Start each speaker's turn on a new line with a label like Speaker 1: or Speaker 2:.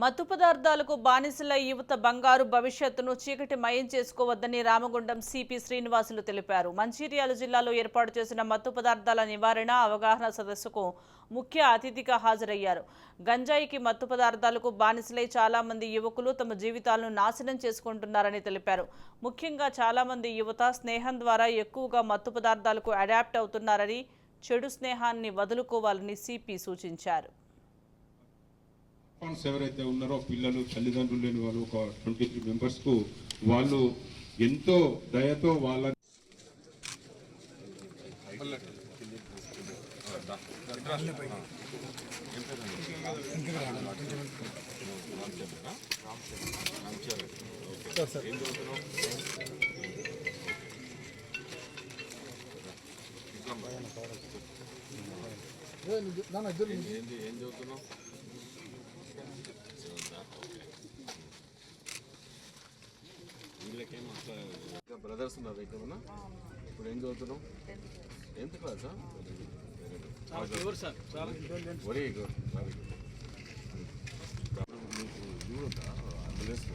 Speaker 1: మత్తు పదార్థాలకు బానిసల యువత బంగారు భవిష్యత్తును చీకటిమయం చేసుకోవద్దని రామగుండం సిపి శ్రీనివాసులు తెలిపారు. మంచిర్యాల జిల్లాలో ఏర్పాటు చేసిన మత్తు పదార్థాల నివారణ అవగాహన సదస్సుకు ముఖ్య అతిథిగా హాజరయ్యారు. గంజాయికి మత్తు పదార్థాలకు బానిసలై చాలా మంది యువకులు తమ జీవితాలను నాశనం చేసుకుంటున్నారని తెలిపారు. ముఖ్యంగా చాలా మంది యువత స్నేహం ద్వారా ఎక్కువగా మత్తు పదార్థాలకు అడాప్ట్ అవుతున్నారని, చెడు స్నేహాన్ని వదులుకోవాలని సిపి సూచించారు.
Speaker 2: ఎవరైతే ఉన్నారో పిల్లలు తల్లిదండ్రులు లేని వాళ్ళు ఒక 23 మెంబర్స్కు వాళ్ళు ఎంతో దయతో వాళ్ళ ఏం చదువుతున్నావు? బ్రదర్స్ ఉన్నారు ఇక్కడ. ఇప్పుడు ఏం చదువుతున్నావు? ఎంత క్లాసా? Very good. మీకు ఇది ఉందా అంబులెన్స్?